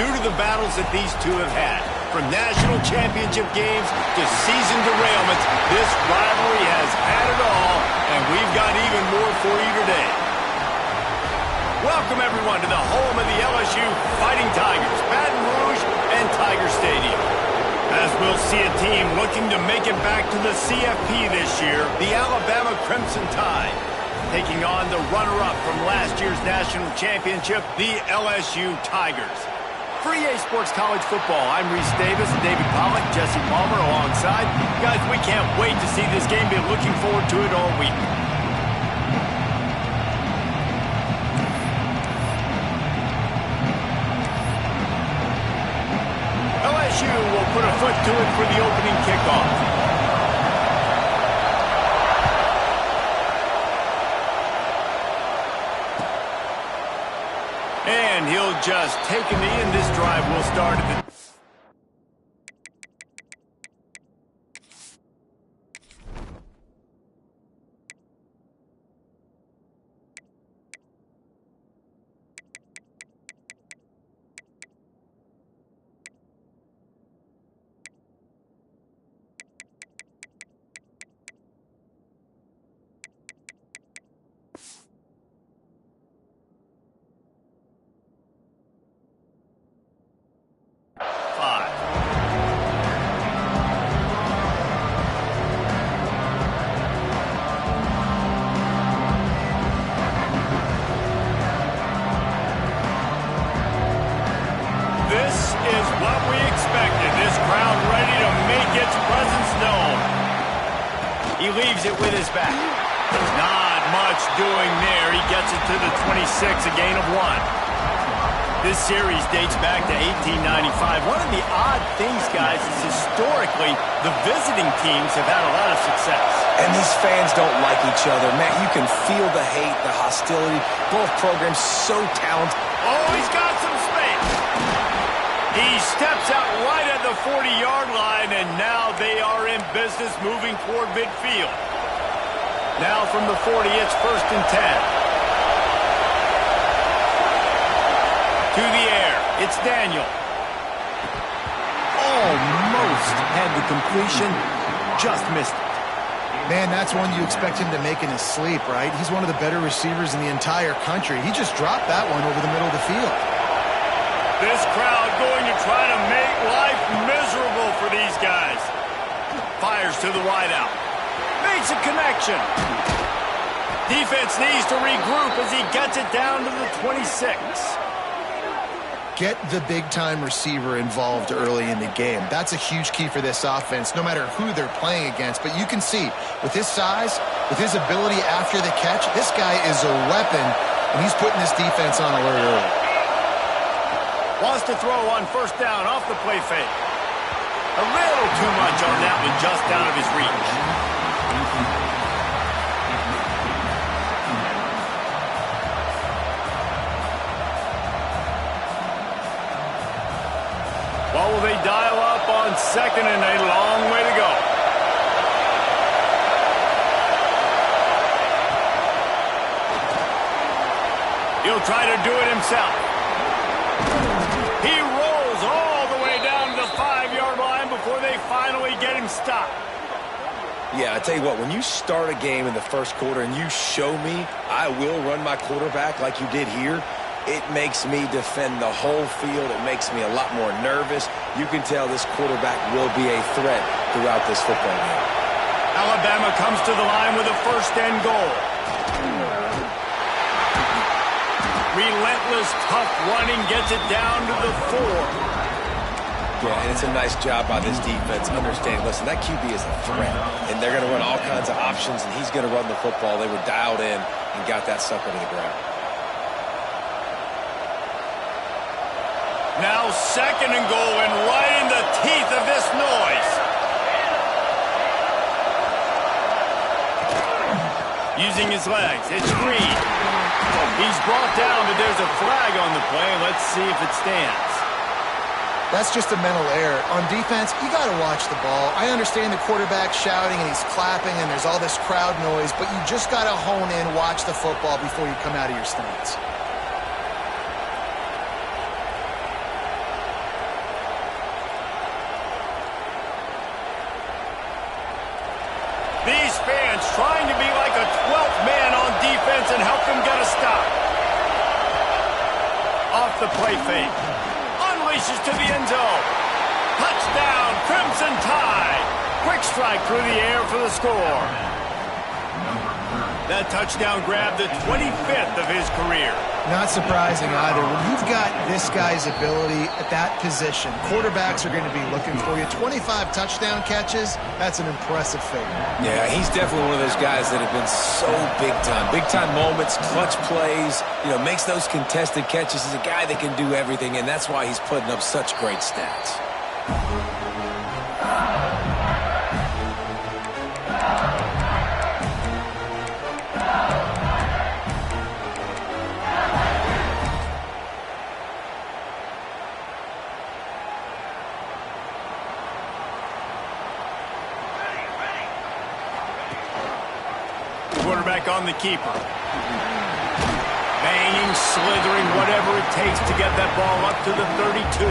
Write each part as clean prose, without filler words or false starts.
due to the battles that these two have had. From national championship games to season derailments, this rivalry has had it all, and we've got even more for you today. Welcome, everyone, to the home of the LSU Fighting Tigers, Baton Rouge and Tiger Stadium. As we'll see a team looking to make it back to the CFP this year, the Alabama Crimson Tide, taking on the runner-up from last year's national championship, the LSU Tigers. For EA Sports College Football, I'm Reese Davis, David Pollack, Jesse Palmer alongside. Guys, we can't wait to see this game. Been looking forward to it all week. LSU will put a foot to it for the opening kickoff. And he'll just take a knee, and this drive will start at the... He leaves it with his back. Not much doing there. He gets it to the 26, a gain of 1. This series dates back to 1895. One of the odd things, guys, is historically the visiting teams have had a lot of success. And these fans don't like each other. Man, you can feel the hate, the hostility. Both programs so talented. Oh, he's got some space. He steps out right at the 40-yard line, and now they are in business moving toward midfield. Now from the 40, it's 1st and 10. To the air, it's Daniel. Almost had the completion, just missed it. Man, that's one you expect him to make in his sleep, right? He's one of the better receivers in the entire country. He just dropped that one over the middle of the field. This crowd going to try to make life miserable for these guys. Fires to the wideout. Makes a connection. Defense needs to regroup as he gets it down to the 26. Get the big-time receiver involved early in the game. That's a huge key for this offense, no matter who they're playing against. But you can see, with his size, with his ability after the catch, this guy is a weapon, and he's putting this defense on alert early. Wants to throw on 1st down off the play fake. A little too much on that one, just out of his reach. What will they dial up on 2nd and a long way to go? He'll try to do it himself. He rolls all the way down to the 5-yard line before they finally get him stopped. Yeah, I tell you what, when you start a game in the first quarter and you show me I will run my quarterback like you did here, it makes me defend the whole field. It makes me a lot more nervous. You can tell this quarterback will be a threat throughout this football game. Alabama comes to the line with a 1st and goal. Relentless, tough running gets it down to the 4. Yeah, and it's a nice job by this defense understanding, listen, that QB is a threat, and they're going to run all kinds of options, and he's going to run the football. They were dialed in and got that sucker to the ground. Now 2nd and goal, and right in the teeth of this noise. Using his legs, it's Green. He's brought down, but there's a flag on the play. Let's see if it stands. That's just a mental error. On defense, you got to watch the ball. I understand the quarterback shouting and he's clapping and there's all this crowd noise, but you just got to hone in, watch the football before you come out of your stance. These fans trying to be like a 12th man on defense and help them get a stop. Off the play fake. Unleashes to the end zone. Touchdown, Crimson Tide. Quick strike through the air for the score. That touchdown grabbed the 25th of his career. Not surprising either. When you've got this guy's ability at that position, quarterbacks are going to be looking for you. 25 touchdown catches, that's an impressive figure. Yeah, he's definitely one of those guys that have been so big time. Big time moments, clutch plays, makes those contested catches. He's a guy that can do everything, and that's why he's putting up such great stats. Quarterback on the keeper. Banging, slithering, whatever it takes to get that ball up to the 32.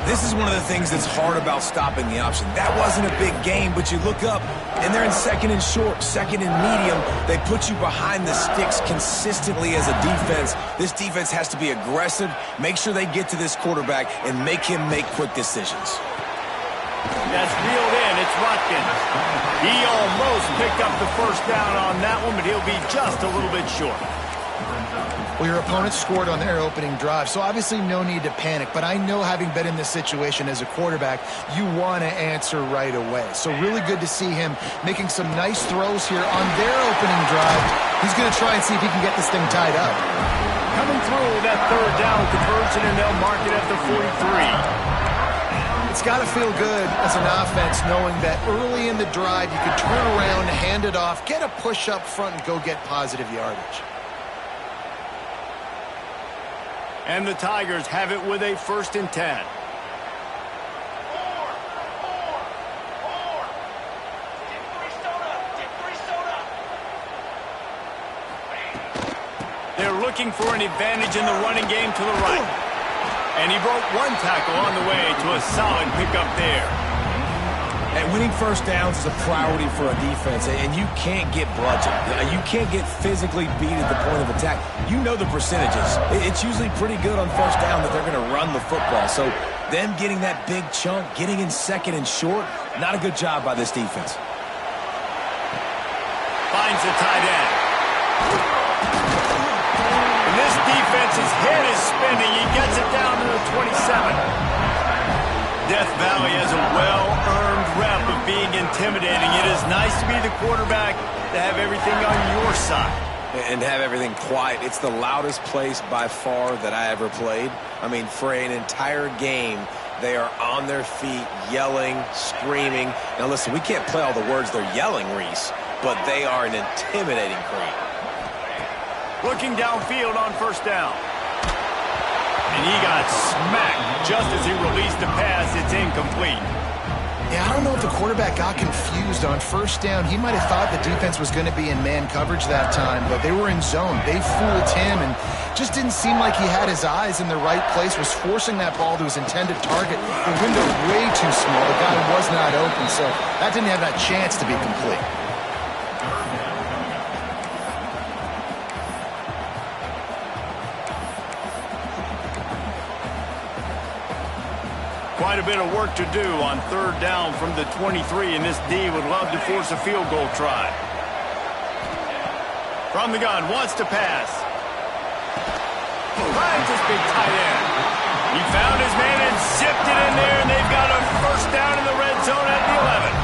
This is one of the things that's hard about stopping the option. That wasn't a big game, but you look up, and they're in second and short, second and medium. They put you behind the sticks consistently as a defense. This defense has to be aggressive, make sure they get to this quarterback, and make him make quick decisions. That's reeled in. It's Watkins. He almost picked up the first down on that one, but he'll be just a little bit short. Well, your opponent scored on their opening drive, so obviously no need to panic. But I know, having been in this situation as a quarterback, you want to answer right away. So really good to see him making some nice throws here on their opening drive. He's going to try and see if he can get this thing tied up. Coming through that third down conversion, and they'll mark it at the 43. It's got to feel good as an offense knowing that early in the drive you can turn around, hand it off, get a push up front, and go get positive yardage. And the Tigers have it with a 1st and 10. They're looking for an advantage in the running game to the right. And he broke one tackle on the way to a solid pickup there. And winning first downs is a priority for a defense, and you can't get bludgeoned. You can't get physically beat at the point of attack. You know the percentages. It's usually pretty good on first down that they're going to run the football. So them getting that big chunk, getting in second and short, not a good job by this defense. Finds the tight end. And this defense's head is spinning. He gets it down to the 27. Death Valley has a well-earned rep of being intimidating. It is nice to be the quarterback, to have everything on your side. And have everything quiet. It's the loudest place by far that I ever played. I mean, for an entire game, they are on their feet, yelling, screaming. Now listen, we can't play all the words they're yelling, Reese, but they are an intimidating crowd. Looking downfield on first down. And he got smacked just as he released the pass. It's incomplete. Yeah, I don't know if the quarterback got confused on first down. He might have thought the defense was going to be in man coverage that time, but they were in zone. They fooled him and just didn't seem like he had his eyes in the right place, was forcing that ball to his intended target. The window way too small. The guy was not open, so that didn't have that chance to be complete. Quite a bit of work to do on third down from the 23, and this D would love to force a field goal try. From the gun, wants to pass. Finds his big tight end. He found his man and zipped it in there, and they've got a first down in the red zone at the 11.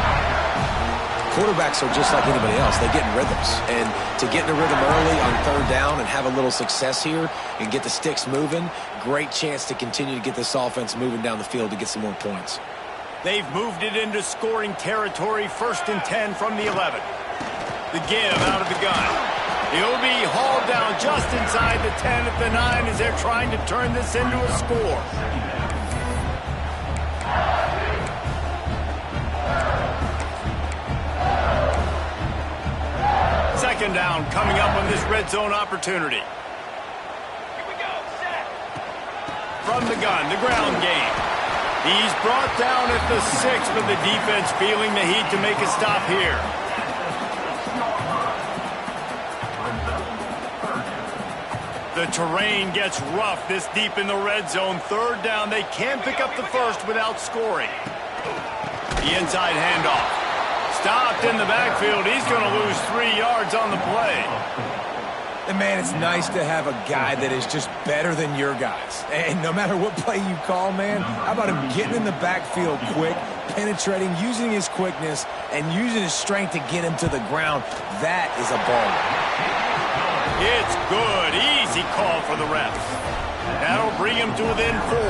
Quarterbacks are just like anybody else. They get in rhythms. And to get in a rhythm early on third down and have a little success here and get the sticks moving, great chance to continue to get this offense moving down the field to get some more points. They've moved it into scoring territory, 1st and 10 from the 11. The give out of the gun. He'll be hauled down just inside the 10 at the 9 as they're trying to turn this into a score. Second down coming up on this red zone opportunity. Here we go, set. From the gun, the ground game. He's brought down at the 6, but the defense feeling the heat to make a stop here. The terrain gets rough this deep in the red zone. Third down, they can pick up the first without scoring. The inside handoff. Stopped in the backfield. He's going to lose 3 yards on the play. And, man, it's nice to have a guy that is just better than your guys. And no matter what play you call, man, how about him getting in the backfield quick, penetrating, using his quickness, and using his strength to get him to the ground. That is a baller. It's good. Easy call for the refs. That'll bring him to within 4.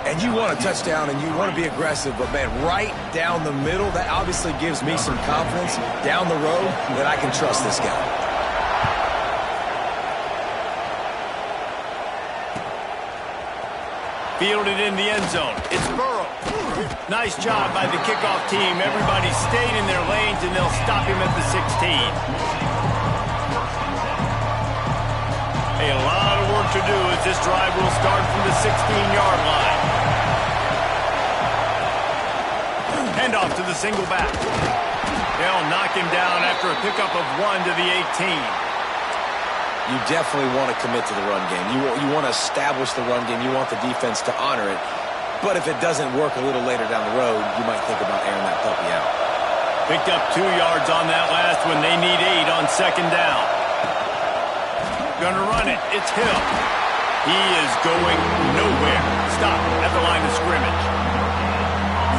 And you want a touchdown and you want to be aggressive, but, man, right down the middle, that obviously gives me some confidence down the road that I can trust this guy. Fielded in the end zone. It's Burrow. Nice job by the kickoff team. Everybody stayed in their lanes, and they'll stop him at the 16. A lot of work to do as this drive will start from the 16-yard line. Handoff to the single back. They'll knock him down after a pickup of 1 to the 18. You definitely want to commit to the run game. You want to establish the run game. You want the defense to honor it. But if it doesn't work a little later down the road, you might think about airing that puppy out. Picked up 2 yards on that last one. They need 8 on second down. Gonna run it. It's Hill. He is going nowhere. Stop at the line of scrimmage.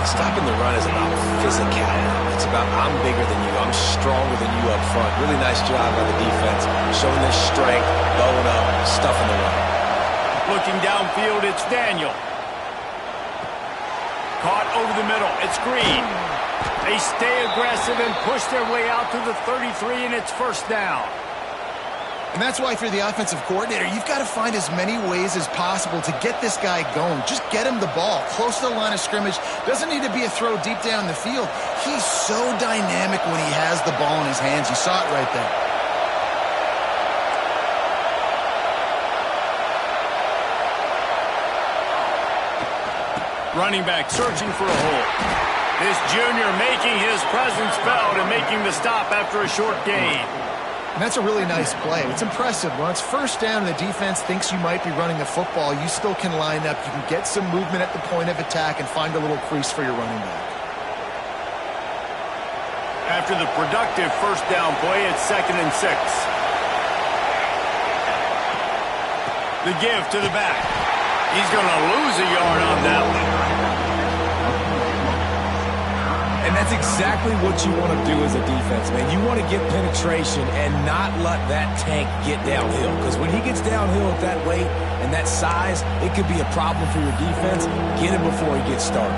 Stopping the run is about physicality. It's about I'm bigger than you. I'm stronger than you up front. Really nice job by the defense, showing their strength, bowing up, stuffing the run. Looking downfield, it's Daniel. Caught over the middle. It's Green. They stay aggressive and push their way out to the 33, and it's first down. And that's why if you're the offensive coordinator, you've got to find as many ways as possible to get this guy going. Just get him the ball close to the line of scrimmage. Doesn't need to be a throw deep down the field. He's so dynamic when he has the ball in his hands. You saw it right there. Running back searching for a hole. This junior making his presence felt and making the stop after a short gain. And that's a really nice play. It's impressive. When it's first down and the defense thinks you might be running the football, you still can line up. You can get some movement at the point of attack and find a little crease for your running back. After the productive first down play, it's 2nd and 6. The give to the back. He's going to lose a yard on that one. And that's exactly what you want to do as a defense, man. You want to get penetration and not let that tank get downhill. Because when he gets downhill at that weight and that size, it could be a problem for your defense. Get him before he gets started.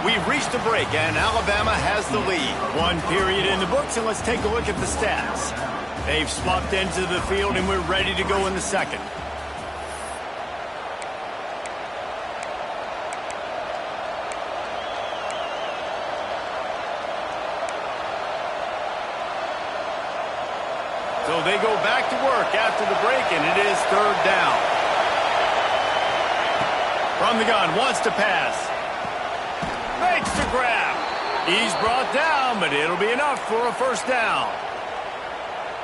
We've reached the break, and Alabama has the lead. 1 period in the books, and let's take a look at the stats. They've swapped into the field, and we're ready to go in the second. So they go back to work after the break, and it is 3rd down. From the gun, wants to pass. Makes the grab. He's brought down, but it'll be enough for a first down.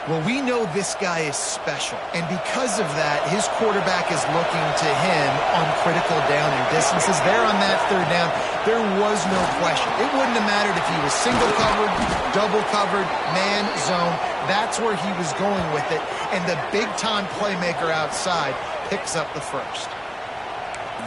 Well, we know this guy is special, and because of that, his quarterback is looking to him on critical down and distances. There on that 3rd down, there was no question. It wouldn't have mattered if he was single covered, double covered, man, zone. That's where he was going with it, and the big-time playmaker outside picks up the first.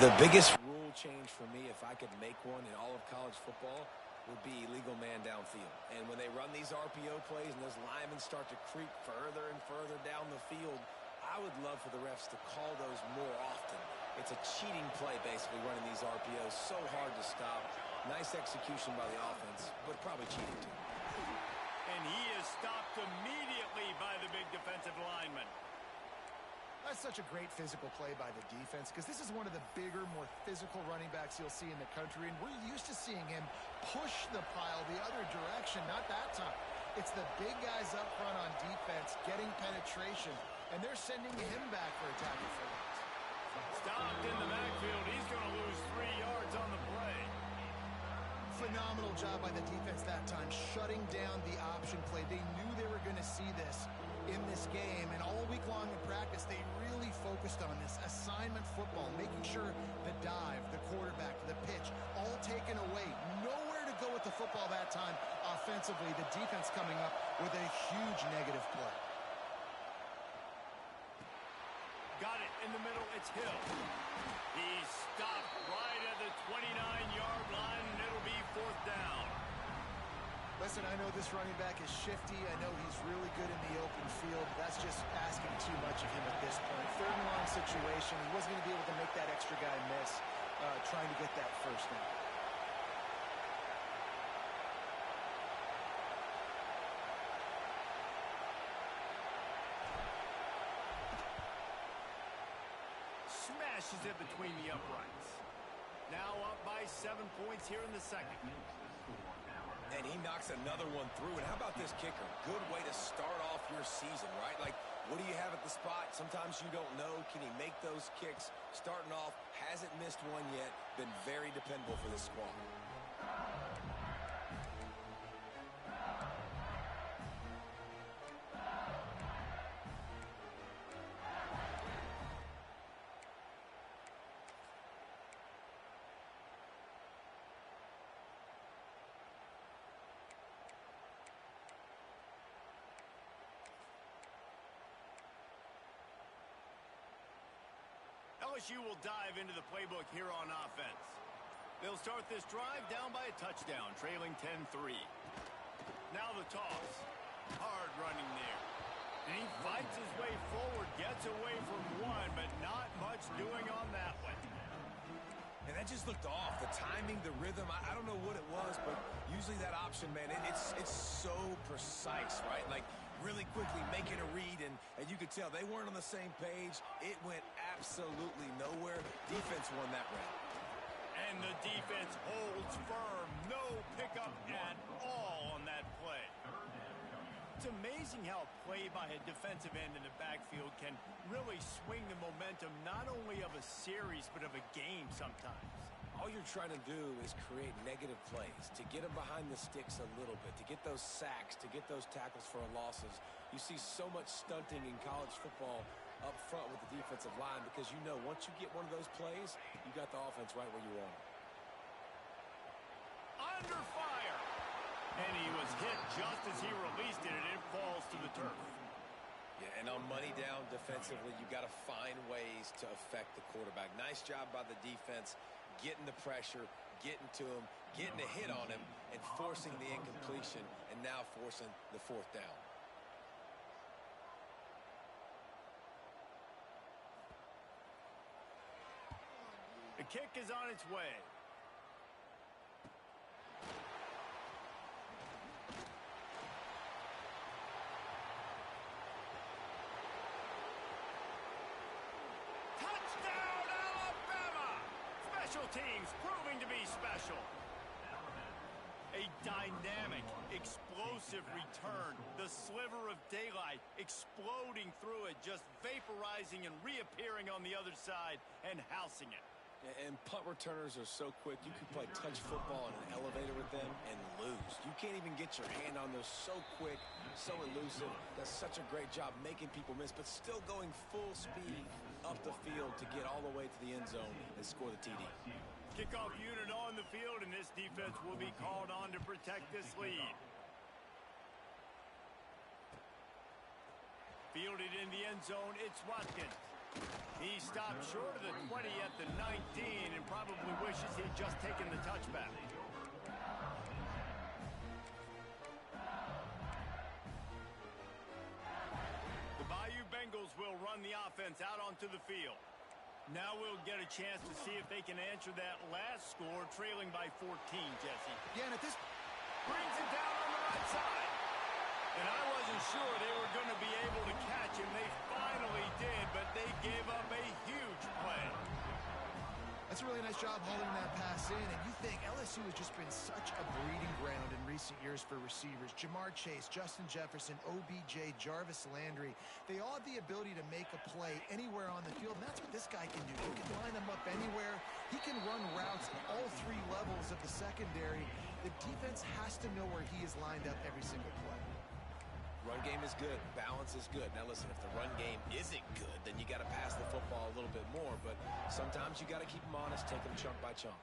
The biggest rule change for me, if I could make one in all of college football, would be illegal man downfield. And when they run these RPO plays and those linemen start to creep further and further down the field, I would love for the refs to call those more often. It's a cheating play, basically, running these RPOs. So hard to stop. Nice execution by the offense, but probably cheating too. And he is stopped immediately by the big defensive lineman. That's such a great physical play by the defense because this is one of the bigger, more physical running backs you'll see in the country, and we're used to seeing him push the pile the other direction. Not that time. It's the big guys up front on defense getting penetration, and they're sending him back for a tackle for loss. Stopped in the backfield. He's going to lose 3 yards on the play. Phenomenal job by the defense that time, shutting down the option play. They knew they were going to see this in this game, and all week long in practice, they really focused on this assignment football, making sure the dive, the quarterback, the pitch, all taken away. Nowhere to go with the football that time offensively. The defense coming up with a huge negative play. Got it in the middle. It's Hill. He's stopped right at the 29-yard line, and it'll be 4th down. Listen, I know this running back is shifty. I know he's really good in the open field. That's just asking too much of him at this point. 3rd and long situation. He wasn't going to be able to make that extra guy miss trying to get that first down. Smashes it between the uprights. Now up by 7 points here in the second. And he knocks another one through. And how about this kicker? Good way to start off your season, right? Like, what do you have at the spot? Sometimes you don't know. Can he make those kicks? Starting off, hasn't missed one yet. Been very dependable for this squad. LSU will dive into the playbook here on offense. They'll start this drive down by a touchdown, trailing 10-3. Now the toss. Hard running there. And he fights his way forward, gets away from one, but not much doing on that one. And that just looked off. The timing, the rhythm, I don't know what it was, but usually that option, man, it's so precise, right? Like, really quickly making a read, and you could tell they weren't on the same page. It went absolutely nowhere. Defense won that round. And the defense holds firm. No pickup at all on that play. It's amazing how a play by a defensive end in the backfield can really swing the momentum not only of a series but of a game sometimes. All you're trying to do is create negative plays, to get them behind the sticks a little bit, to get those sacks, to get those tackles for losses. You see so much stunting in college football up front with the defensive line because you know once you get one of those plays, you got the offense right where you want it. Under fire! And he was hit just as he released it, and it falls to the turf. Yeah, and on money down defensively, you got to find ways to affect the quarterback. Nice job by the defense, getting the pressure, getting to him, getting a hit on him, and forcing the incompletion, and now forcing the 4th down. The kick is on its way. Special teams proving to be special. A dynamic, explosive return. The sliver of daylight exploding through it, just vaporizing and reappearing on the other side and housing it. And punt returners are so quick. You can play touch football in an elevator with them and lose. You can't even get your hand on those. So quick, so elusive. Does such a great job making people miss, but still going full speed up the field to get all the way to the end zone and score the TD. Kickoff unit on the field, and this defense will be called on to protect this lead. Fielded in the end zone, it's Watkins. He stopped short of the 20 at the 19 and probably wishes he'd just taken the touchback. The Bayou Bengals will run the offense out onto the field. Now we'll get a chance to see if they can answer that last score, trailing by 14, Jesse. Yeah, and at this... Brings it down on the right side. And I wasn't sure they were going to be able to catch him. They finally did, but they gave up a huge play. That's a really nice job holding that pass in, and you think LSU has just been such a breeding ground in recent years for receivers. Jamar Chase, Justin Jefferson, OBJ, Jarvis Landry, they all have the ability to make a play anywhere on the field, and that's what this guy can do. He can line them up anywhere. He can run routes at all three levels of the secondary. The defense has to know where he is lined up every single play. Run game is good. Balance is good. Now, listen, if the run game isn't good, then you got to pass the football a little bit more. But sometimes you got to keep them honest, take them chunk by chunk.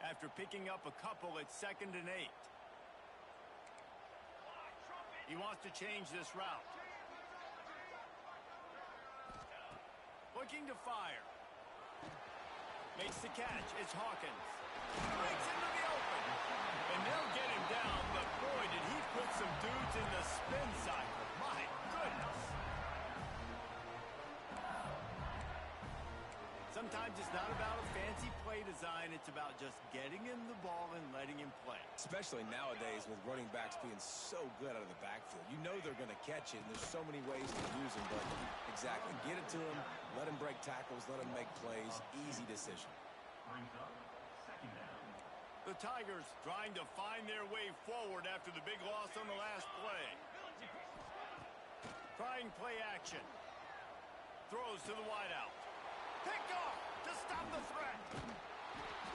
After picking up a couple, it's 2nd and 8. He wants to change this route. Looking to fire. Makes the catch. It's Hawkins. Breaks into the open. And they'll get him down, but boy, did he put some dudes in the spin cycle. My goodness. Sometimes it's not about a fancy play design. It's about just getting him the ball and letting him play. Especially nowadays with running backs being so good out of the backfield. You know they're going to catch it, and there's so many ways to use them. But exactly, get it to him, let him break tackles, let him make plays. Easy decision. The Tigers trying to find their way forward after the big loss on the last play. Trying play action. Throws to the wideout. Picked off to stop the threat.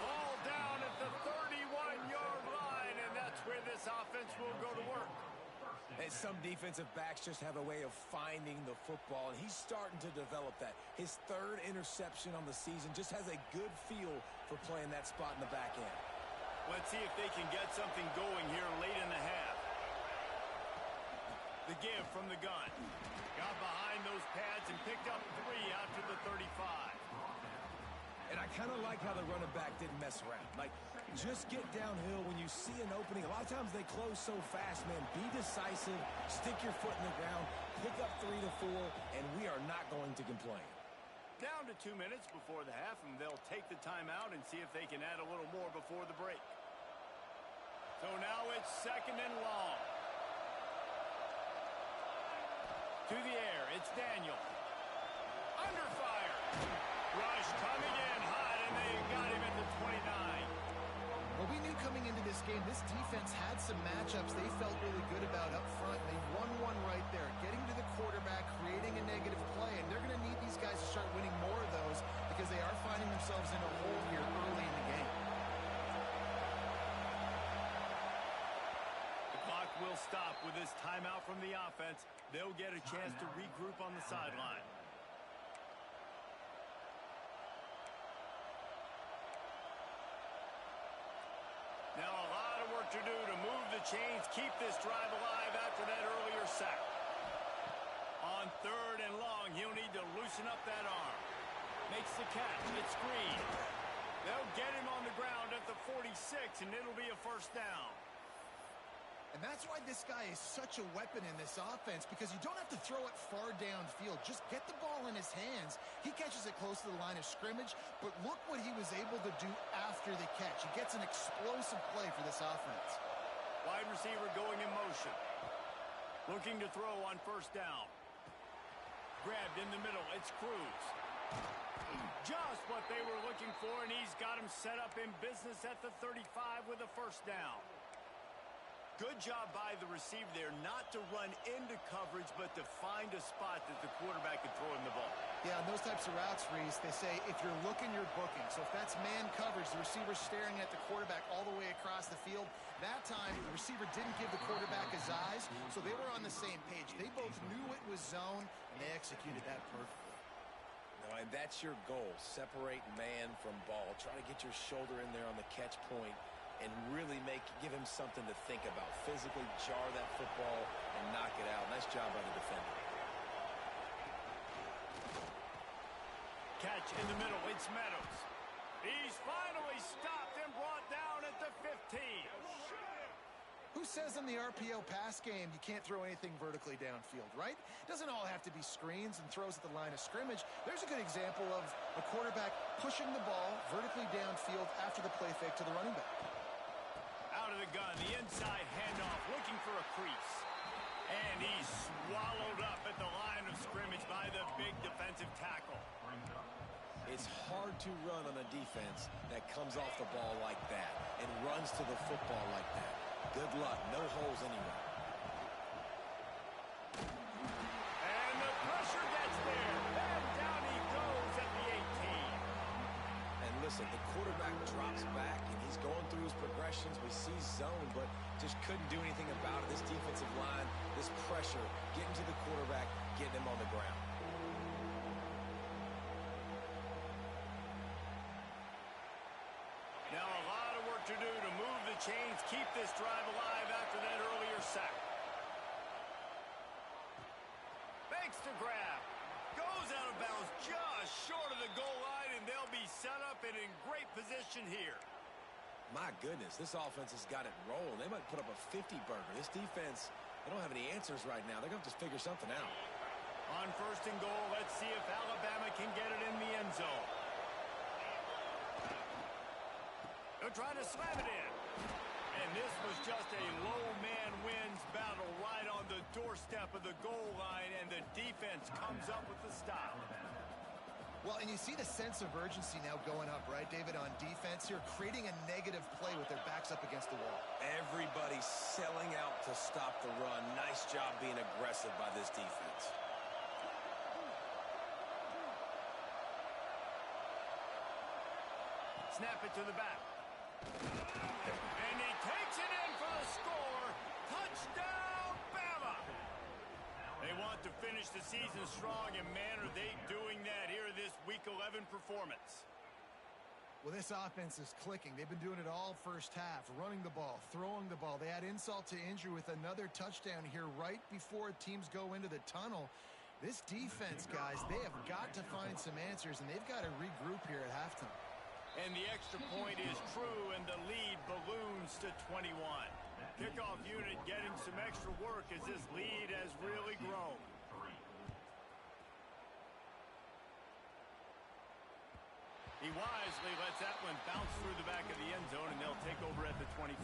Ball down at the 31-yard line, and that's where this offense will go to work. And some defensive backs just have a way of finding the football, and he's starting to develop that. His 3rd interception on the season, just has a good feel for playing that spot in the back end. Let's see if they can get something going here late in the half. The give from the gun. Got behind those pads and picked up 3 after the 35. And I kind of like how the running back didn't mess around. Like, just get downhill when you see an opening. A lot of times they close so fast, man. Be decisive, stick your foot in the ground, pick up 3 to 4, and we are not going to complain. Down to 2 minutes before the half, and they'll take the timeout and see if they can add a little more before the break. So now it's 2nd and long. To the air, it's Daniel. Under fire. Rush coming in hot, and they got him at the 29. Well, we knew coming into this game, this defense had some matchups they felt really good about up front. They won one right there, getting to the quarterback, creating a negative play, and they're going to need these guys to start winning more of those because they are finding themselves in a hole here early in the game. The clock will stop with this timeout from the offense. They'll get a chance to regroup on the sideline. Now a lot of work to do to move the chains, keep this drive alive after that earlier sack. On 3rd and long, he'll need to loosen up that arm. Makes the catch. It's screened. They'll get him on the ground at the 46, and it'll be a 1st down. And that's why this guy is such a weapon in this offense, because you don't have to throw it far downfield. Just get the ball in his hands. He catches it close to the line of scrimmage, but look what he was able to do after the catch. He gets an explosive play for this offense. Wide receiver going in motion. Looking to throw on 1st down. Grabbed in the middle. It's Cruz. Just what they were looking for, and he's got him set up in business at the 35 with a 1st down. Good job by the receiver there, not to run into coverage, but to find a spot that the quarterback can throw him the ball. Yeah, on those types of routes, Reese, they say if you're looking, you're booking. So if that's man coverage, the receiver's staring at the quarterback all the way across the field. That time, the receiver didn't give the quarterback his eyes, so they were on the same page. They both knew it was zone, and they executed that perfectly. No, and that's your goal. Separate man from ball. Try to get your shoulder in there on the catch point and really give him something to think about. Physically jar that football and knock it out. Nice job by the defender. Catch in the middle. It's Meadows. He's finally stopped and brought down at the 15. Who says in the RPO pass game you can't throw anything vertically downfield, right? It doesn't all have to be screens and throws at the line of scrimmage. There's a good example of a quarterback pushing the ball vertically downfield after the play fake to the running back. Out of the gun, the inside handoff, looking for a crease. And he's swallowed up at the line of scrimmage by by the big defensive tackle. It's hard to run on a defense that comes off the ball like that and runs to the football like that. Good luck. No holes anywhere. And the pressure gets there. And down he goes at the 18. And listen, the quarterback drops back, and he's going through his progressions. We see zone, but just couldn't do anything about it. This defensive line, this pressure, getting to the quarterback, getting him on the ground. Now a lot of work to do to move the chains, keep this drive alive after that earlier sack. Makes the grab. Goes out of bounds just short of the goal line, and they'll be set up and in great position here. My goodness, this offense has got it rolling. They might put up a 50-burger. This defense, they don't have any answers right now. They're going to have to figure something out. On first and goal, let's see if Alabama can get it in the end zone. They're trying to slam it in. And this was just a low man wins battle right on the doorstep of the goal line, and the defense comes up with the stop. Well, and you see the sense of urgency now going up, right, David, on defense here, creating a negative play with their backs up against the wall. Everybody's selling out to stop the run. Nice job being aggressive by this defense. Snap it to the back. And he takes it in for the score. Touchdown, Bama! They want to finish the season strong, and man, are they doing that here this Week 11 performance. Well, this offense is clicking. They've been doing it all first half, running the ball, throwing the ball. They had insult to injury with another touchdown here right before teams go into the tunnel. This defense, guys, they have got to find some answers, and they've got to regroup here at halftime. And the extra point is true, and the lead balloons to 21. Kickoff unit getting some extra work as this lead has really grown. He wisely lets that one bounce through the back of the end zone, and they'll take over at the 25.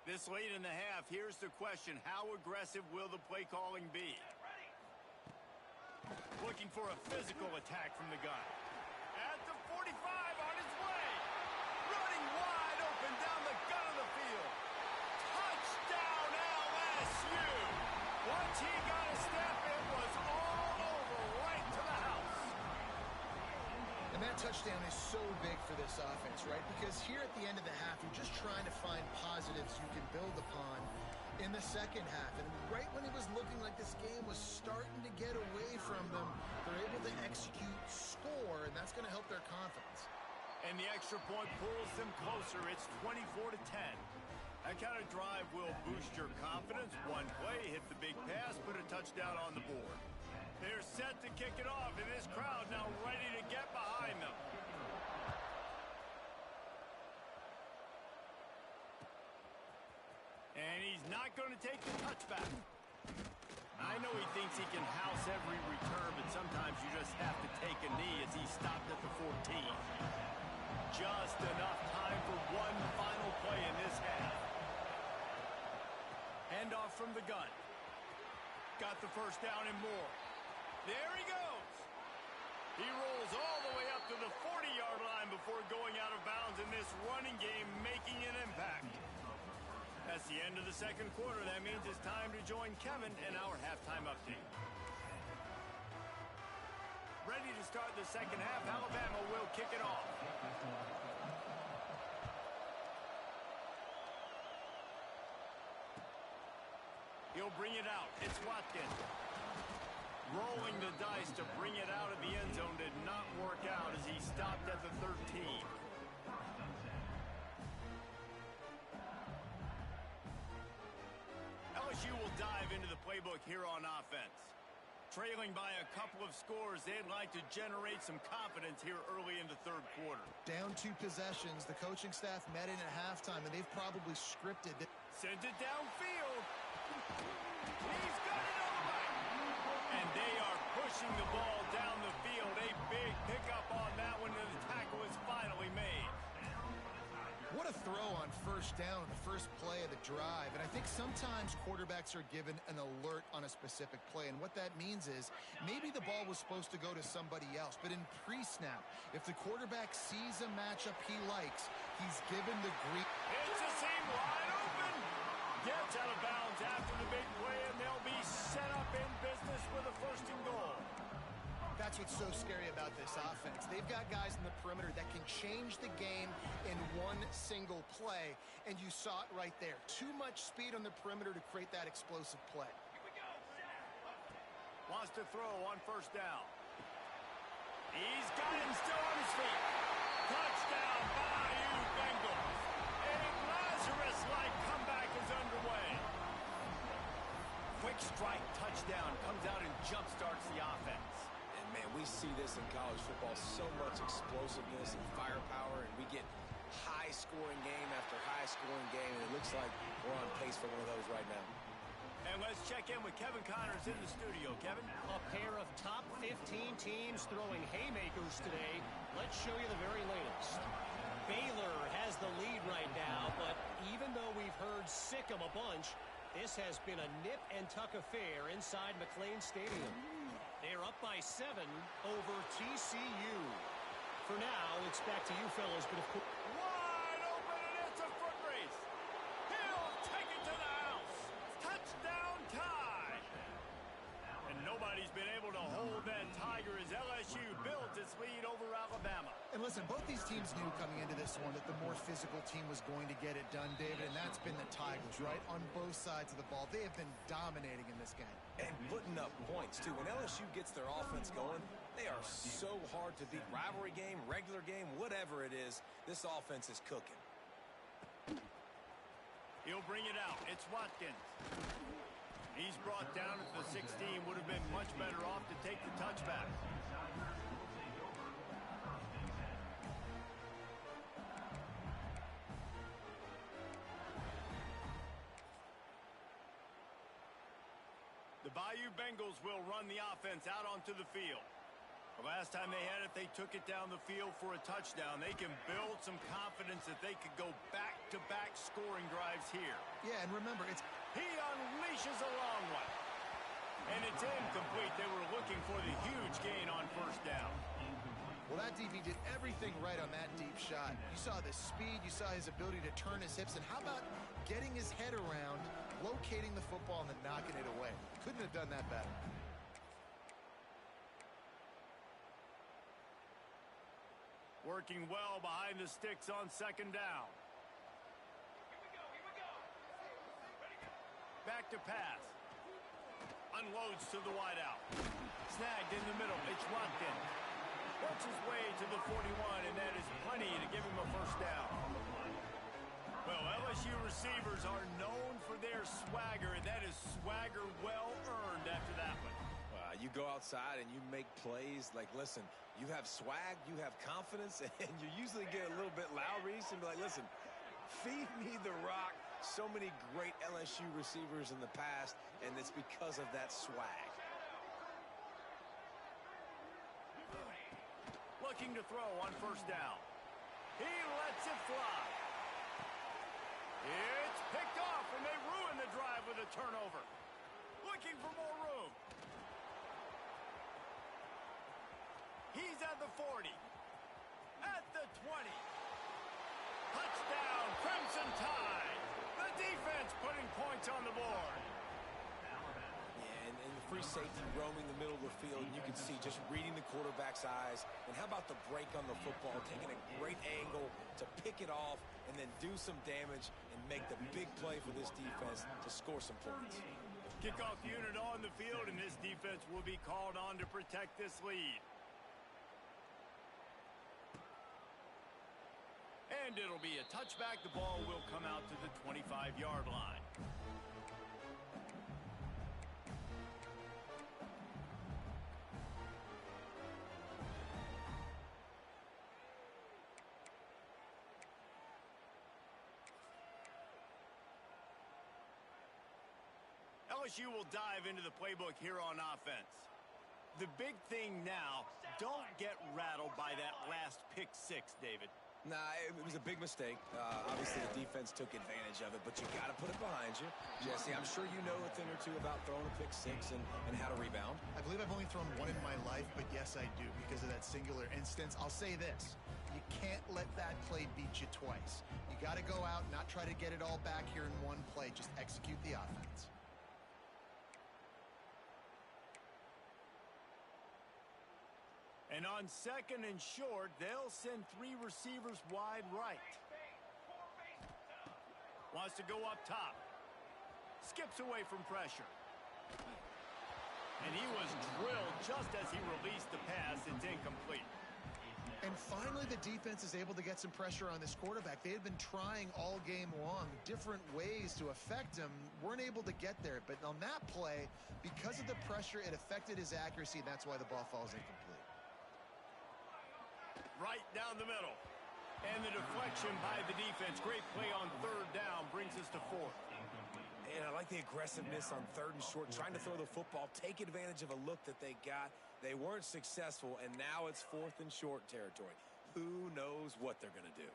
This late in the half, here's the question. How aggressive will the play calling be? Looking for a physical attack from the gun. At the 45, on his way. Running wide open down the gut of the field. Touchdown, LSU. Once he got a step, it was all over right to the house. And that touchdown is so big for this offense, right? Because here at the end of the half, you're just trying to find positives you can build upon in the second half. And right when it was looking like this game was starting to get away from them, they're able to execute, score, and that's going to help their confidence. And the extra point pulls them closer. It's 24-10. That kind of drive will boost your confidence. One play, hit the big pass, put a touchdown on the board. They're set to kick it off, and this crowd now ready to get behind them. And he's not going to take the touchback. I know he thinks he can house every return, but sometimes you just have to take a knee as he stopped at the 14. Just enough time for one final play in this half. Handoff from the gun. Got the first down and more. There he goes. He rolls all the way up to the 40-yard line before going out of bounds in this running game, making an impact. That's the end of the second quarter. That means it's time to join Kevin in our halftime update. Ready to start the second half. Alabama will kick it off. He'll bring it out. It's Watkins. Rolling the dice to bring it out of the end zone did not work out as he stopped at the 13. LSU will dive into the playbook here on offense. Trailing by a couple of scores, they'd like to generate some confidence here early in the third quarter. Down 2 possessions, the coaching staff met in at halftime, and they've probably scripted it. Sent it downfield. He's got it on the And they are pushing the ball down the field. A big pickup on that one, and the tackle is finally made. What a throw on first down, the first play of the drive. And I think sometimes quarterbacks are given an alert on a specific play. And what that means is maybe the ball was supposed to go to somebody else. But in pre-snap, if the quarterback sees a matchup he likes, he's given the green. It's a seam wide open. Gets out of bounds after the big play, and they'll be set up in business with a 1st and goal. That's what's so scary about this offense. They've got guys in the perimeter that can change the game in one single play, and you saw it right there. Too much speed on the perimeter to create that explosive play. Wants to throw on 1st down. He's got him still on his feet. Touchdown, BAma Bengals. A Lazarus-like comeback is underway. Quick strike touchdown comes out and jump-starts the offense. Man, we see this in college football, so much explosiveness and firepower, and we get high-scoring game after high-scoring game, and it looks like we're on pace for one of those right now. And let's check in with Kevin Connors in the studio. Kevin? A pair of top 15 teams throwing haymakers today. Let's show you the very latest. Baylor has the lead right now, but even though we've heard sick 'em a bunch, this has been a nip-and-tuck affair inside McLean Stadium. They're up by 7 over TCU. For now, it's back to you fellas, but of course... Wide open, and it's a foot race. He'll take it to the house. Touchdown tie. And nobody's been able to hold that Tiger as LSU built its lead over Alabama. And listen, both these teams knew coming into this one that the more physical team was going to get it done, David, and that's been the Tigers, right? On both sides of the ball. They have been dominating in this game. And putting up points, too. When LSU gets their offense going, they are so hard to beat. Rivalry game, regular game, whatever it is, this offense is cooking. He'll bring it out. It's Watkins. He's brought down at the 16. Would have been much better off to take the touchback. The Bayou Bengals will run the offense out onto the field. The last time they had it, they took it down the field for a touchdown. They can build some confidence that they could go back-to-back scoring drives here. Yeah, and remember, He unleashes a long one. And it's incomplete. They were looking for the huge gain on 1st down. well, that DB did everything right on that deep shot. You saw the speed, you saw his ability to turn his hips, and how about getting his head around, locating the football, and then knocking it away? Couldn't have done that better. Working well behind the sticks on 2nd down. Back to pass. Unloads to the wideout. Snagged in the middle. It's Watkins. Works his way to the 41, and that is plenty to give him a 1st down. Well, LSU receivers are known for their swagger, and that is swagger well earned after that one. You go outside and you make plays. Like, listen, you have swag, you have confidence, and you usually get a little bit loud, Reese, and be like, listen, feed me the rock. So many great LSU receivers in the past, and it's because of that swag. Looking to throw on 1st down. He lets it fly. It's picked off, and they ruin the drive with a turnover. Looking for more room. He's at the 40. At the 20. Touchdown, Crimson Tide. The defense putting points on the board. Yeah, and the free safety roaming the middle of the field, and you can see just reading the quarterback's eyes. And how about the break on the football, taking a great angle to pick it off and then do some damage and make the big play for this defense to score some points. Kickoff unit on the field, and this defense will be called on to protect this lead. And it'll be a touchback. The ball will come out to the 25-yard line. LSU will dive into the playbook here on offense. The big thing now, don't get rattled by that last pick six, David. Nah, it was a big mistake. Obviously, the defense took advantage of it, but you got to put it behind you. Jesse, I'm sure you know a thing or two about throwing a pick six and how to rebound. I believe I've only thrown one in my life, but yes, I do because of that singular instance. I'll say this. You can't let that play beat you twice. You got to go out, not try to get it all back here in one play. Just execute the offense. And on second and short, they'll send three receivers wide right. Wants to go up top. Skips away from pressure. And he was drilled just as he released the pass. It's incomplete. And finally, the defense is able to get some pressure on this quarterback. They had been trying all game long different ways to affect him. Weren't able to get there. But on that play, because of the pressure, it affected his accuracy, and that's why the ball falls incomplete. Right down the middle. And the deflection by the defense. Great play on third down brings us to fourth. And I like the aggressiveness on third and short, trying to throw the football, take advantage of a look that they got. They weren't successful, and now it's fourth and short territory. Who knows what they're going to do?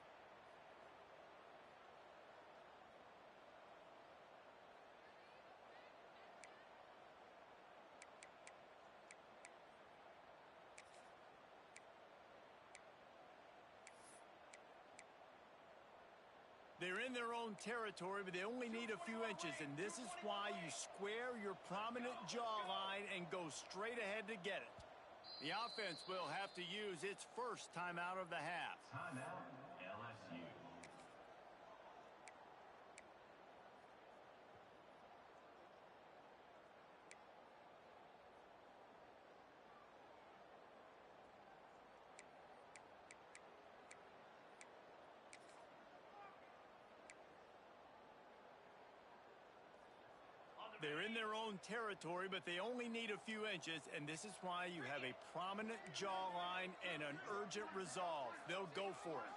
They're in their own territory, but they only need a few inches, and this is why you square your prominent jawline and go straight ahead to get it. The offense will have to use its first timeout of the half. Timeout, LSU. They're in their own territory, but they only need a few inches, and this is why you have a prominent jawline and an urgent resolve. They'll go for it.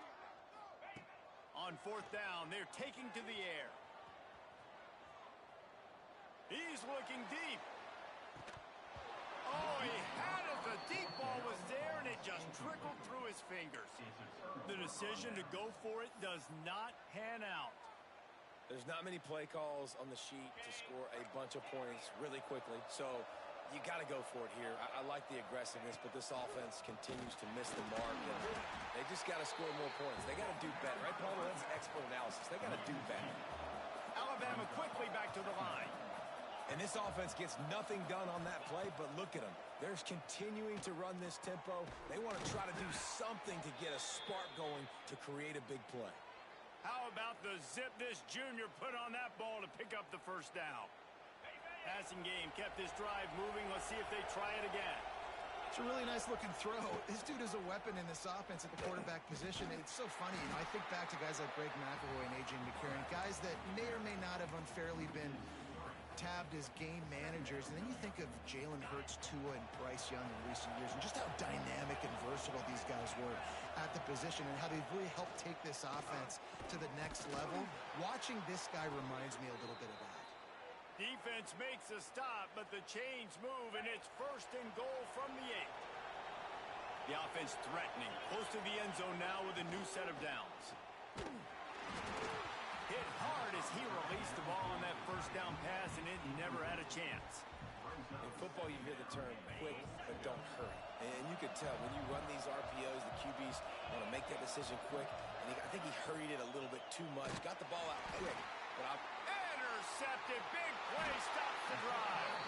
On fourth down, they're taking to the air. He's looking deep. Oh, he had it. The deep ball was there, and it just trickled through his fingers. The decision to go for it does not pan out. There's not many play calls on the sheet to score a bunch of points really quickly, so you got to go for it here. I like the aggressiveness, but this offense continues to miss the mark, and they just got to score more points. They got to do better, right, Paul? That's expert analysis. They got to do better. Alabama quickly back to the line. And this offense gets nothing done on that play, but look at them. They're continuing to run this tempo. They want to try to do something to get a spark going to create a big play. How about the zip this junior put on that ball to pick up the first down? Passing game kept this drive moving. Let's see if they try it again. It's a really nice looking throw. This dude is a weapon in this offense at the quarterback position. It's so funny. You know, I think back to guys like Greg McElroy and A.J. McCarron, guys that may or may not have unfairly been tabbed as game managers, and then you think of Jalen Hurts, Tua, and Bryce Young in recent years, and just how dynamic and versatile these guys were at the position, and how they've really helped take this offense to the next level. Watching this guy reminds me a little bit of that. Defense makes a stop, but the chains move, and it's first and goal from the 8. The offense threatening, close to the end zone now with a new set of downs. Hit hard as he released the ball on that first down pass, and it never had a chance. In football, you hear the term quick, but don't hurry. And you could tell when you run these RPOs, the QBs want to make that decision quick. And I think he hurried it a little bit too much. Got the ball out quick. But intercepted. Big play stops the drive.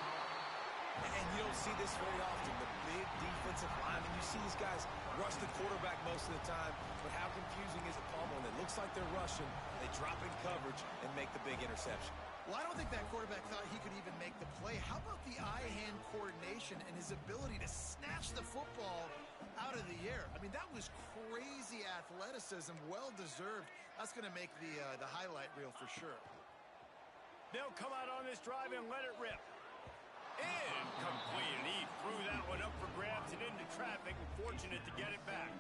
And you don't see this very often, the big defensive linemen. You see these guys rush the quarterback most of the time, but how confusing is it, Paul? When it looks like they're rushing, they drop in coverage and make the big interception. Well, I don't think that quarterback thought he could even make the play. How about the eye-hand coordination and his ability to snatch the football out of the air? I mean, that was crazy athleticism, well-deserved. That's going to make the highlight reel for sure. They'll come out on this drive and let it rip. Incomplete. He threw that one up for grabs and into traffic, and fortunate to get it back.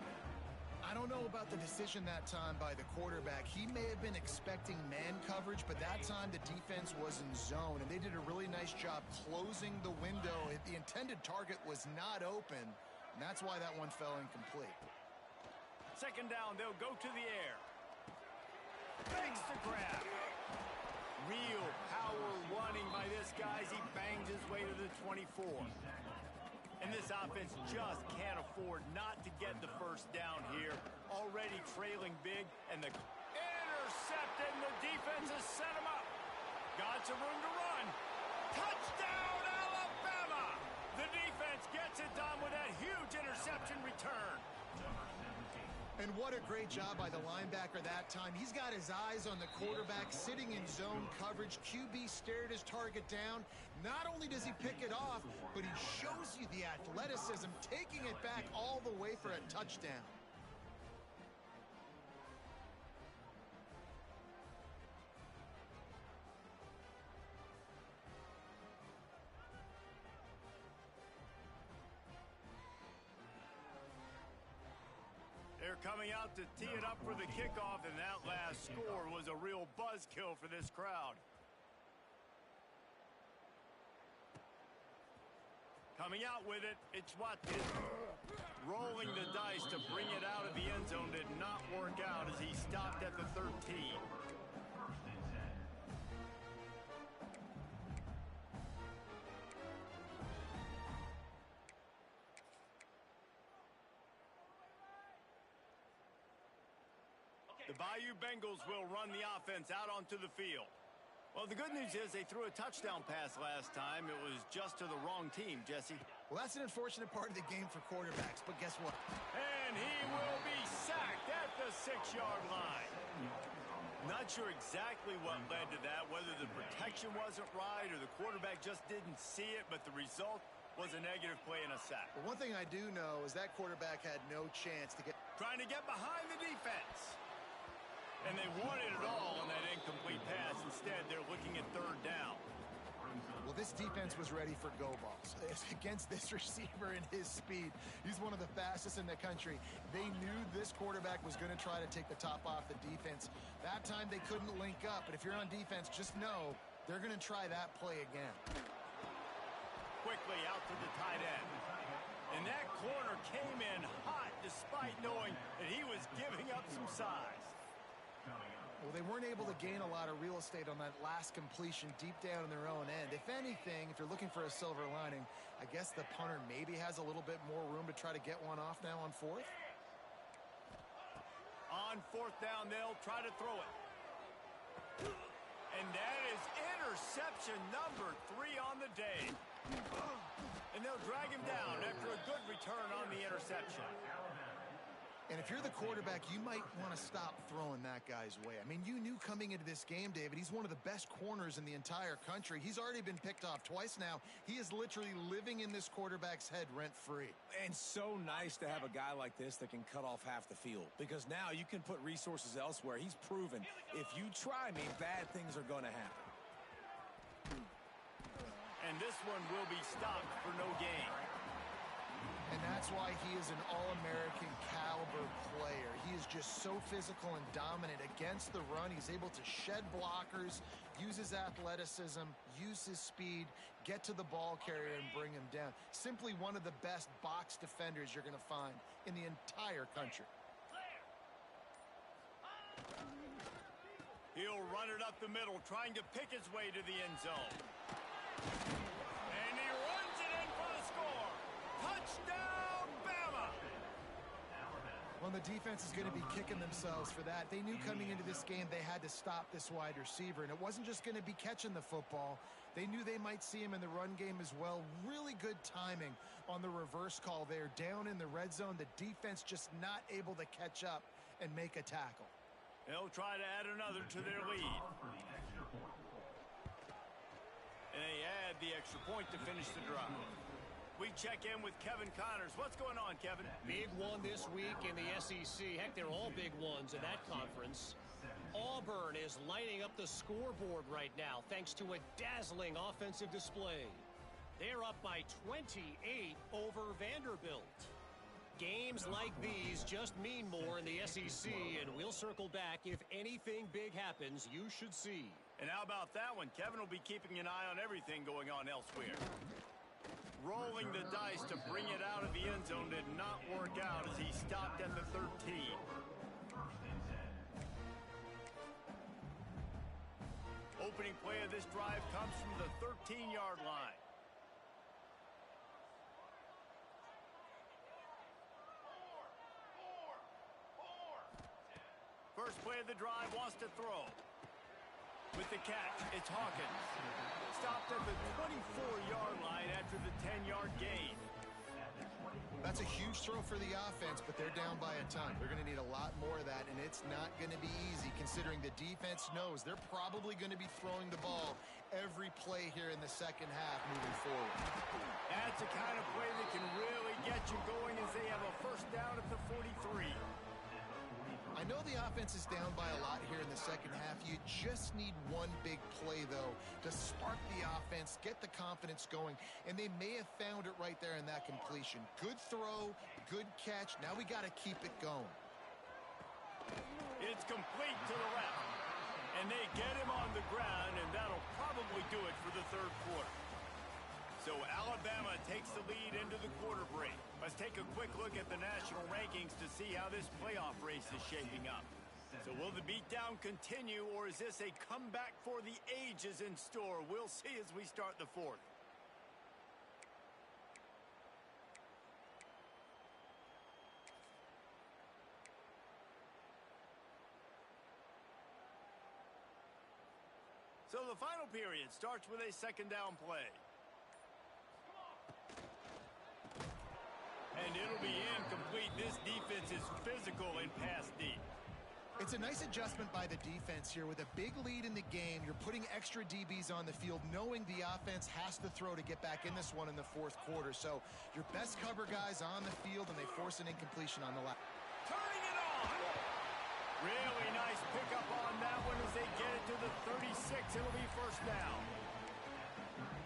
I don't know about the decision that time by the quarterback. He may have been expecting man coverage, but that time the defense was in zone, and they did a really nice job closing the window. The intended target was not open, and that's why that one fell incomplete. Second down, they'll go to the air. Fakes the grab. Real power running by this guy as he bangs his way to the 24. And this offense just can't afford not to get the first down here. Already trailing big, and the intercepted, and the defense has set him up. Got some room to run. Touchdown, Alabama! The defense gets it done with that huge interception return. And what a great job by the linebacker that time. He's got his eyes on the quarterback, sitting in zone coverage. QB stared his target down. Not only does he pick it off, but he shows you the athleticism, taking it back all the way for a touchdown. They're coming out to tee it up for the kickoff, and that last score was a real buzzkill for this crowd. Coming out with it, it's Watkins. Rolling the dice to bring it out of the end zone did not work out as he stopped at the 13. The Bayou Bengals will run the offense out onto the field. Well, the good news is they threw a touchdown pass last time. It was just to the wrong team, Jesse. Well, that's an unfortunate part of the game for quarterbacks, but guess what? And he will be sacked at the 6-yard line. Not sure exactly what led to that, whether the protection wasn't right or the quarterback just didn't see it, but the result was a negative play and a sack. But one thing I do know is that quarterback had no chance to get... Trying to get behind the defense. And they wanted it all on that incomplete pass. Instead, they're looking at third down. Well, this defense was ready for go balls. Against this receiver and his speed, he's one of the fastest in the country. They knew this quarterback was going to try to take the top off the defense. That time they couldn't link up, but if you're on defense, just know they're going to try that play again. Quickly out to the tight end. And that corner came in hot despite knowing that he was giving up some size. Well, they weren't able to gain a lot of real estate on that last completion deep down in their own end. If anything, if you're looking for a silver lining, I guess the punter maybe has a little bit more room to try to get one off now on fourth. On fourth down, they'll try to throw it. And that is interception number 3 on the day. And they'll drag him down after a good return on the interception. And if you're the quarterback, you might want to stop throwing that guy's way. I mean, you knew coming into this game, David, he's one of the best corners in the entire country. He's already been picked off twice now. He is literally living in this quarterback's head rent-free. And so nice to have a guy like this that can cut off half the field, because now you can put resources elsewhere. He's proven if you try me, bad things are going to happen. And this one will be stopped for no gain. And that's why he is an All-American caliber player. He is just so physical and dominant against the run. He's able to shed blockers, use his athleticism, use his speed, get to the ball carrier and bring him down. Simply one of the best box defenders you're going to find in the entire country. He'll run it up the middle, trying to pick his way to the end zone. And he runs it in for the score. Touchdown, Bama! Well, the defense is going to be kicking themselves for that. They knew coming into this game they had to stop this wide receiver, and it wasn't just going to be catching the football. They knew they might see him in the run game as well. Really good timing on the reverse call there. Down in the red zone, the defense just not able to catch up and make a tackle. They'll try to add another to their lead. And they add the extra point to finish the drive. We check in with Kevin Connors. What's going on, Kevin? Big one this week in the SEC. Heck, they're all big ones in that conference. Auburn is lighting up the scoreboard right now thanks to a dazzling offensive display. They're up by 28 over Vanderbilt. Games like these just mean more in the SEC, and we'll circle back if anything big happens you should see. And how about that one? Kevin will be keeping an eye on everything going on elsewhere. Rolling the dice to bring it out of the end zone did not work out as he stopped at the 13. Opening play of this drive comes from the 13-yard line. First play of the drive, wants to throw. With the catch, it's Hawkins. Stopped at the 24-yard line after the 10-yard gain. That's a huge throw for the offense, but they're down by a ton. They're going to need a lot more of that, and it's not going to be easy considering the defense knows they're probably going to be throwing the ball every play here in the second half moving forward. That's the kind of play that can really get you going as they have a first down at the 43. I know the offense is down by a lot here in the second half. You just need one big play, though, to spark the offense, get the confidence going, and they may have found it right there in that completion. Good throw, good catch. Now we got to keep it going. It's complete to the left, and they get him on the ground, and that'll probably do it for the third quarter. So Alabama takes the lead into the quarter break. Let's take a quick look at the national rankings to see how this playoff race is shaping up. So will the beatdown continue, or is this a comeback for the ages in store? We'll see as we start the fourth. So the final period starts with a second down play. And it'll be incomplete. This defense is physical and pass deep. It's a nice adjustment by the defense here. With a big lead in the game, you're putting extra DBs on the field, knowing the offense has to throw to get back in this one in the fourth quarter. So your best cover guys on the field, and they force an incompletion on the last. Turning it on! Really nice pickup on that one as they get it to the 36. It'll be first down.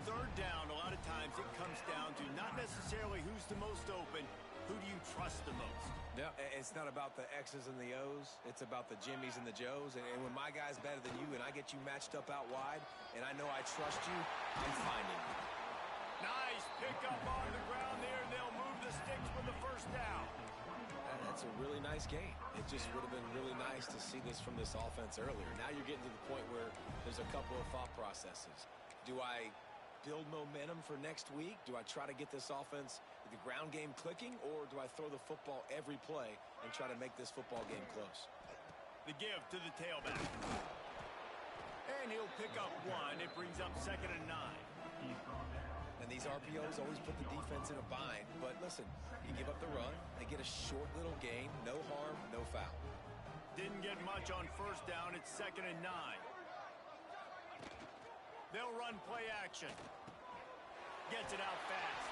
Third down, a lot of times it comes down to not necessarily who's the most open, who do you trust the most? Yeah, it's not about the X's and the O's. It's about the Jimmys and the Joes. And when my guy's better than you and I get you matched up out wide and I know I trust you, I'm finding you. Nice pickup on the ground there. They'll move the sticks with the first down. That's a really nice game. It just would have been really nice to see this from this offense earlier. Now you're getting to the point where there's a couple of thought processes. Do I build momentum for next week? Do I try to get this offense, the ground game clicking, or do I throw the football every play and try to make this football game close? The give to the tailback. And he'll pick up one. It brings up 2nd and 9. And these RPOs always put the defense in a bind. But listen, you give up the run, they get a short little gain, no harm, no foul. Didn't get much on first down. It's 2nd and 9. They'll run play action. Gets it out fast.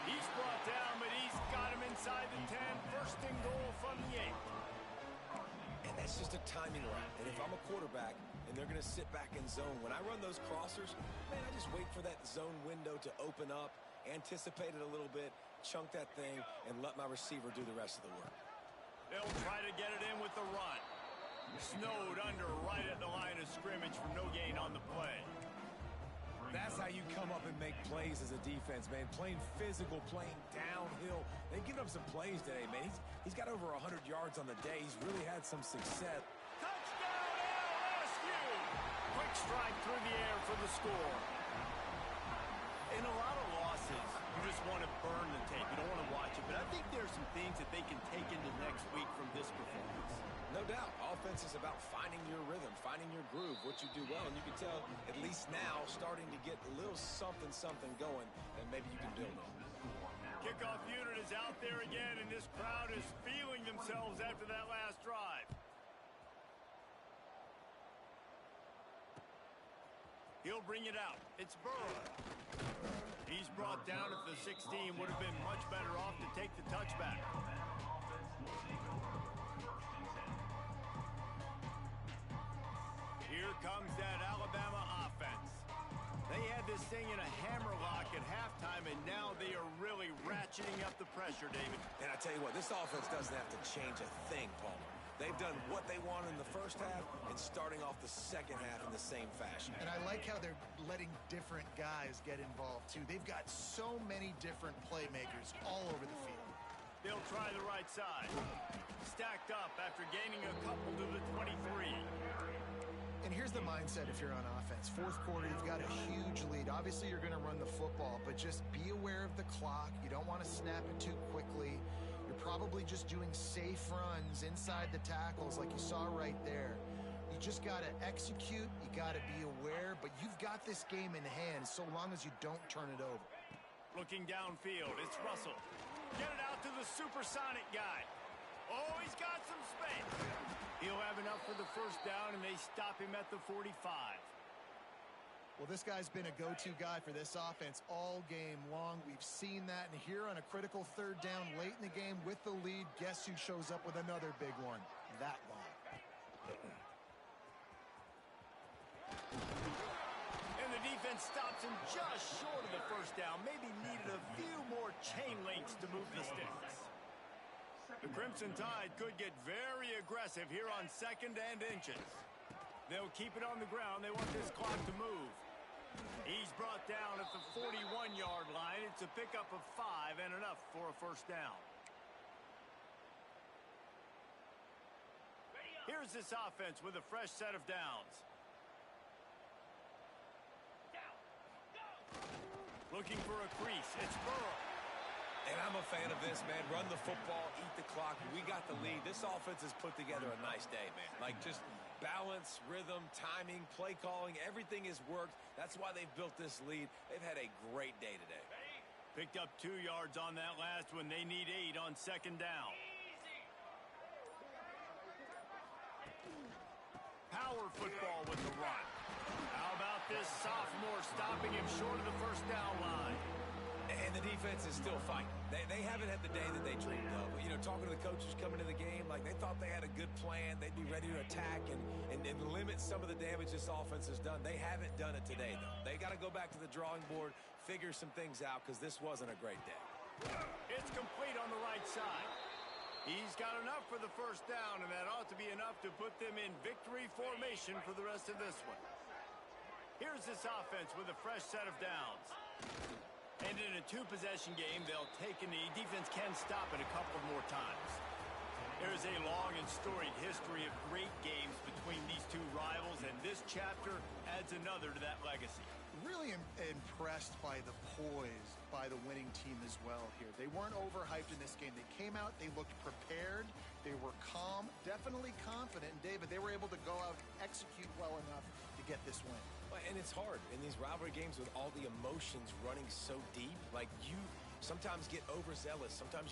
He's brought down, but he's got him inside the 10. First and goal from the 8. And that's just a timing route. And if I'm a quarterback and they're going to sit back in zone, when I run those crossers, man, I just wait for that zone window to open up, anticipate it a little bit, chunk that thing, and let my receiver do the rest of the work. They'll try to get it in with the run. Snowed under right at the line of scrimmage for no gain on the play. That's how you come up and make plays as a defense, man. Playing physical, playing downhill. They've given up some plays today, man. He's got over 100 yards on the day. He's really had some success. Touchdown, LSU! Quick strike through the air for the score. In a lot of losses, you just want to burn the tape. You don't want to watch it. But I think there are some things that they can take into next week from this performance. No doubt. Offense is about finding your rhythm, finding your groove, what you do well. And you can tell, at least now, starting to get a little something going that maybe you can build on. Kickoff unit is out there again, and this crowd is feeling themselves after that last drive. He'll bring it out. It's Burrow. He's brought down at the 16. Would have been much better off to take the touchback. Here comes that Alabama offense. They had this thing in a hammerlock at halftime, and now they are really ratcheting up the pressure, David. And I tell you what, this offense doesn't have to change a thing, Palmer. They've done what they wanted in the first half and starting off the second half in the same fashion. And I like how they're letting different guys get involved, too. They've got so many different playmakers all over the field. They'll try the right side. Stacked up after gaining a couple to the 23. And here's the mindset if you're on offense. Fourth quarter, you've got a huge lead. Obviously, you're going to run the football, but just be aware of the clock. You don't want to snap it too quickly. You're probably just doing safe runs inside the tackles like you saw right there. You just got to execute. You got to be aware, but you've got this game in hand so long as you don't turn it over. Looking downfield, it's Russell. Get it out to the supersonic guy. Oh, he's got some space. He'll have enough for the first down, and they stop him at the 45. Well, this guy's been a go-to guy for this offense all game long. We've seen that, and here on a critical third down late in the game with the lead, guess who shows up with another big one? That guy. And the defense stops him just short of the first down. Maybe needed a few more chain links to move the sticks. The Crimson Tide could get very aggressive here on 2nd and inches. They'll keep it on the ground. They want this clock to move. He's brought down at the 41-yard line. It's a pickup of 5 and enough for a first down. Here's this offense with a fresh set of downs. Looking for a crease. It's Burrow. And I'm a fan of this, man. Run the football, eat the clock. We got the lead. This offense has put together a nice day, man. Like, just balance, rhythm, timing, play calling, everything has worked. That's why they've built this lead. They've had a great day today. Picked up 2 yards on that last one. They need 8 on 2nd down. Power football with the run. How about this sophomore stopping him short of the first down line? And the defense is still fighting. They haven't had the day that they dreamed of. You know, talking to the coaches coming into the game, like they thought they had a good plan. They'd be ready to attack and limit some of the damage this offense has done. They haven't done it today, though. They got to go back to the drawing board, figure some things out, because this wasn't a great day. It's complete on the right side. He's got enough for the first down, and that ought to be enough to put them in victory formation for the rest of this one. Here's this offense with a fresh set of downs. And in a 2-possession game, they'll take a knee. Defense can stop it a couple more times. There's a long and storied history of great games between these two rivals, and this chapter adds another to that legacy. Really impressed by the poise by the winning team as well here. They weren't overhyped in this game. They came out, they looked prepared, they were calm, definitely confident. And David, they were able to go out and execute well enough to get this win. And it's hard in these rivalry games with all the emotions running so deep. Like, you sometimes get overzealous. Sometimes